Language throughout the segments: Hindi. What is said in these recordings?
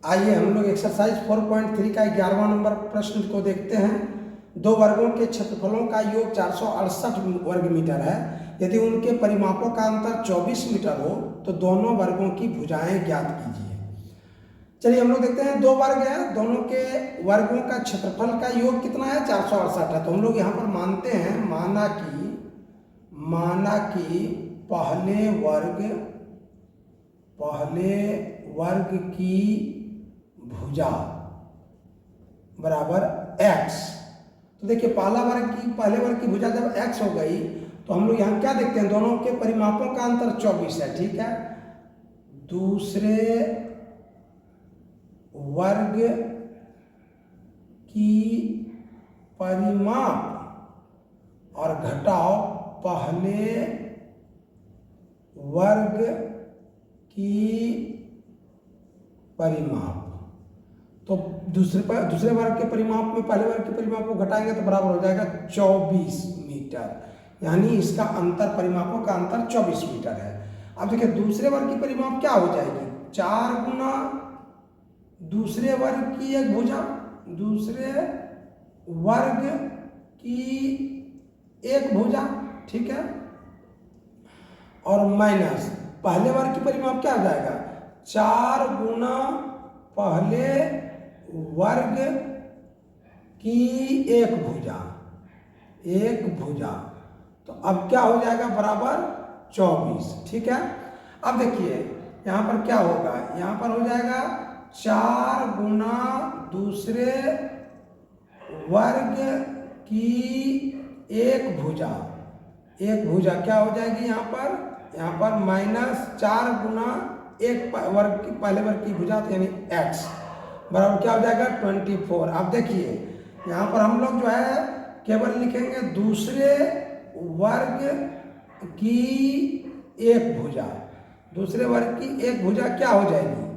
आइए हम लोग एक्सरसाइज 4.3 का 11वां नंबर प्रश्न को देखते हैं। दो वर्गों के क्षेत्रफलों का योग 468 वर्ग मीटर है। यदि उनके परिमापों का अंतर 24 मीटर हो तो दोनों वर्गों की भुजाएं ज्ञात कीजिए। चलिए हम लोग देखते हैं, दो वर्ग है, दोनों के वर्गों का क्षेत्रफल का योग कितना है, 468 है। तो हम लोग यहाँ पर मानते हैं, माना कि पहले वर्ग की भुजा बराबर x। तो देखिए पहले वर्ग की भुजा जब x हो गई तो हम लोग यहाँ क्या देखते हैं, दोनों के परिमापों का अंतर 24 है, ठीक है। दूसरे वर्ग की परिमाप और घटाओ पहले वर्ग की परिमाप। तो दूसरे वर्ग के परिमाप में पहले वर्ग के परिमाप को घटाएंगे तो बराबर हो जाएगा 24 मीटर, यानी इसका अंतर, परिमापों का अंतर 24 मीटर है। अब देखिए दूसरे वर्ग की परिमाप क्या हो जाएगी, 4 गुना दूसरे वर्ग की एक भुजा, दूसरे वर्ग की एक भुजा, ठीक है, और माइनस पहले वर्ग की परिमाप क्या हो जाएगा, 4 गुना पहले वर्ग की एक भुजा। तो अब क्या हो जाएगा, बराबर 24, ठीक है। अब देखिए यहाँ पर क्या होगा, यहाँ पर हो जाएगा 4 गुना दूसरे वर्ग की एक भुजा क्या हो जाएगी यहाँ पर माइनस 4 गुना एक वर्ग की पहले वर्ग की भुजा, यानी x बराबर क्या हो जाएगा 24। अब देखिए यहाँ पर हम लोग जो है केवल लिखेंगे दूसरे वर्ग की एक भुजा, दूसरे वर्ग की एक भुजा क्या हो जाएगी।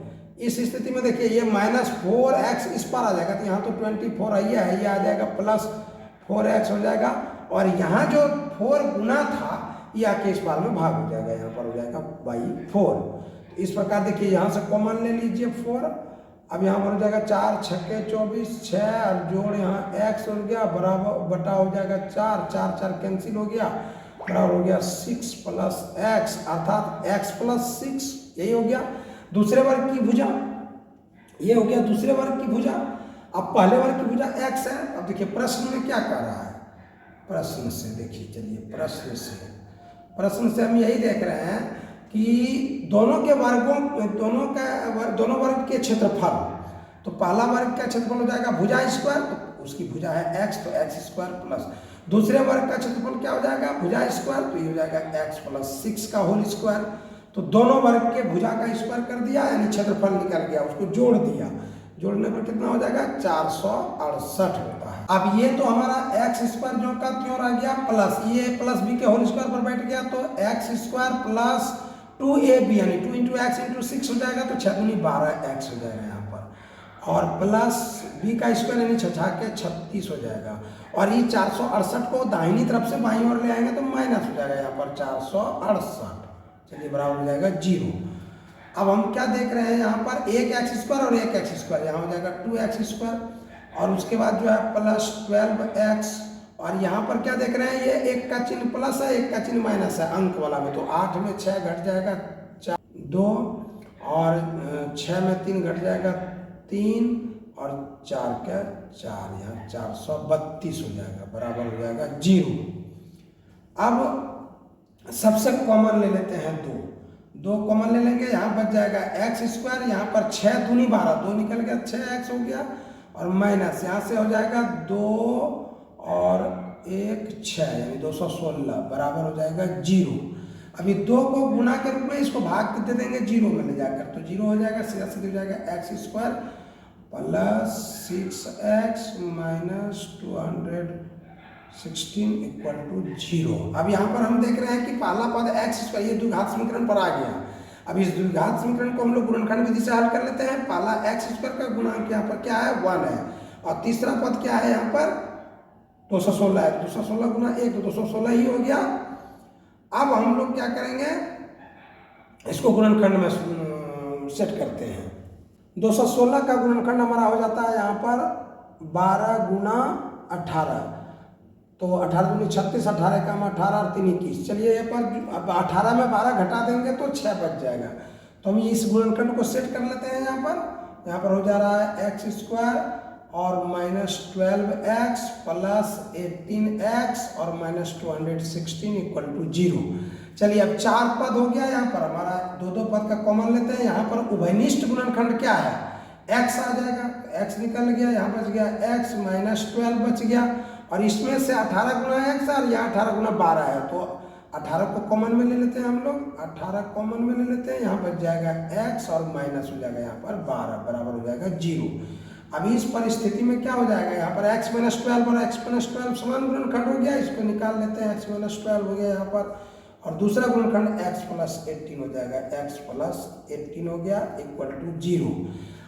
इस स्थिति में देखिए ये -4x इस पर आ जाएगा, तो यहाँ तो 24 है, ये आ जाएगा प्लस 4x हो जाएगा, और यहाँ जो 4 गुना था ये आके इस बार में भाग हो जाएगा, यहाँ पर हो जाएगा बाई 4। इस प्रकार देखिए यहाँ से कॉमन ले लीजिए 4। अब यहाँ पर हो जाएगा 4 छक्के 24, 6 और जोड़ यहाँ x हो गया, बराबर बटा हो जाएगा 4, 4 4 कैंसिल हो गया, बराबर हो गया 6 प्लस x, अर्थात x प्लस 6, यही हो गया दूसरे वर्ग की भुजा, ये हो गया दूसरे वर्ग की भुजा। अब पहले वर्ग की भुजा x है। अब देखिए प्रश्न में क्या कह रहा है, प्रश्न से देखिए, चलिए प्रश्न से हम यही देख रहे हैं कि दोनों वर्ग के क्षेत्रफल, तो पहला वर्ग का क्षेत्रफल हो जाएगा भुजा स्क्वायर, तो उसकी भुजा है x, तो x स्क्वायर प्लस दूसरे वर्ग का क्षेत्रफल क्या हो जाएगा, भुजा स्क्वायर, तो ये हो जाएगा x प्लस 6 का होल स्क्वायर। तो दोनों वर्ग के भुजा का स्क्वायर कर दिया, यानी क्षेत्रफल निकल गया, उसको जोड़ दिया, जोड़ने पर कितना हो जाएगा 468 होता है। अब ये तो हमारा एक्स स्क्वायर जो का क्यों रह गया प्लस, ये प्लस बी के होल स्क्वायर पर बैठ गया, तो एक्स स्क्वायर प्लस 2ab यानी 2 इंटू एक्स इंटू 6 हो जाएगा, तो 6 दूनी 12x हो जाएगा यहाँ पर, और प्लस बी का स्क्वायर यानी 6 के 36 हो जाएगा, और ये 468 को दाहिनी तरफ से बाईं ओर ले आएंगे तो माइनस हो जाएगा यहाँ पर 468, चलिए बराबर हो जाएगा 0। अब हम क्या देख रहे हैं यहाँ पर, एक एक्स स्क्वायर और एक एक्स स्क्वायर, यहाँ हो जाएगा 2x स्क्वायर, और उसके बाद जो है प्लस 12x, और यहाँ पर क्या देख रहे हैं, ये एक का चिन्ह प्लस है, एक का चिन्ह माइनस है अंक वाला में, तो 8 में 6 घट जाएगा 2, और 6 में 3 घट जाएगा 3, और 4 का 4, यहाँ 432 हो जाएगा, बराबर हो जाएगा 0। अब सबसे कॉमन ले लेते हैं 2 कॉमन ले लेंगे, यहाँ बच जाएगा एक्स स्क्वायर, यहाँ पर 6 दूनी 12, 2 निकल गया 6x हो गया, और माइनस यहाँ से हो जाएगा 2 और 1 6 यानी 216, बराबर हो जाएगा 0। अभी 2 को गुना के रूप में इसको भाग दे देंगे 0 में ले जाकर, तो 0 हो जाएगा, सीधा सीधा हो जाएगा X square plus 6x minus 216 equal to 0। अब यहाँ पर हम देख रहे हैं कि पहला पद x स्क्वायर, ये द्विघात समीकरण पर आ गया। अब इस द्विघात समीकरण को हम लोग गुणनखंड विधि से हल कर लेते हैं। पहला x स्क्वायर का गुणांक यहाँ पर क्या है 1 है, और तीसरा पद क्या है यहाँ पर 216 है, 216 गुना 1 तो 216 ही हो गया। अब हम लोग क्या करेंगे, इसको गुणनखंड में सेट करते हैं। 216 का गुणनखंड हमारा हो जाता है यहाँ पर 12 गुना 18, तो 18 दूनी 36, 18 कम 18 और 3 21। चलिए यहाँ पर अब 18 में 12 घटा देंगे तो 6 बच जाएगा। तो हम इस गुणनखंड को सेट कर लेते हैं। यहाँ पर हो जा रहा है एक्स स्क्वायर और -12x प्लस 18x और -216 इक्वल टू 0। चलिए अब 4 पद हो गया। यहाँ पर हमारा दो पद का कॉमन लेते हैं। यहाँ पर उभयनिष्ठ गुणनखंड क्या है, x आ जाएगा, x निकल गया, यहाँ बच गया x -12 बच गया और इसमें से 18 गुना x और यहाँ 18 गुना 12 है, तो 18 को कॉमन में ले लेते हैं हम लोग, 18 कॉमन में ले लेते हैं। यहाँ बच जाएगा x और माइनस हो जाएगा यहाँ पर 12 बराबर हो जाएगा 0। अभी इस परिस्थिति में क्या हो जाएगा, यहाँ पर x -12 और x -12 समान गुणनखंड हो गया, इसको निकाल लेते हैं। x -12 हो गया यहाँ पर और दूसरा गुणनखंड x + 18 हो जाएगा, x + 18 हो गया इक्वल टू 0।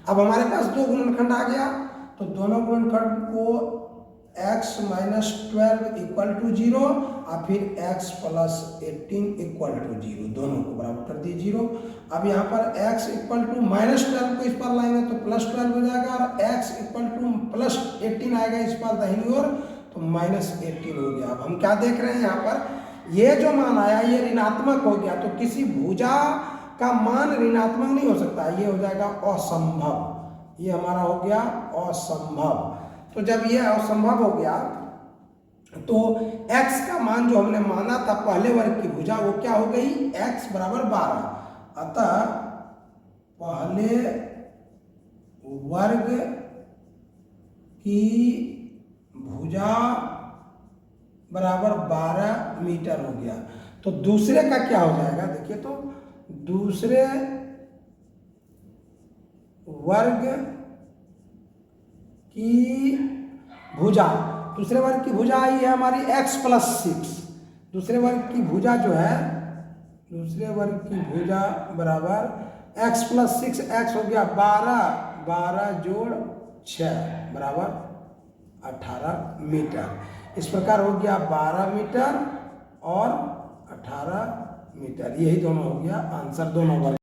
अब हमारे पास दो गुणनखंड आ गया, तो दोनों गुणनखंड को x -12 इक्वल टू 0 और फिर x + 18 इक्वल टू 0, दोनों को बराबर कर दिए 0। अब यहाँ पर x इक्वल टू -12 को इस पर लाएंगे तो +12 हो जाएगा और x इक्वल टू +18 आएगा इस पर दाहिनी ओर, तो -18 हो गया। अब हम क्या देख रहे हैं, यहाँ पर ये जो मान आया ये ऋणात्मक हो गया, तो किसी भुजा का मान ऋणात्मक नहीं हो सकता, ये हो जाएगा असंभव। ये हमारा हो गया असंभव। तो जब ये असंभव हो गया तो x का मान जो हमने माना था पहले वर्ग की भुजा वो क्या हो गई, x बराबर 12। अतः पहले वर्ग की भुजा बराबर 12 मीटर हो गया। तो दूसरे का क्या हो जाएगा, देखिए तो दूसरे वर्ग की भुजा, दूसरे वर्ग की भुजा आई है हमारी x + 6। दूसरे वर्ग की भुजा जो है, दूसरे वर्ग की भुजा बराबर x + 6, x हो गया 12, 12 जोड़ 6 बराबर 18 मीटर। इस प्रकार हो गया 12 मीटर और 18 मीटर, यही दोनों हो गया आंसर दोनों वर्ग।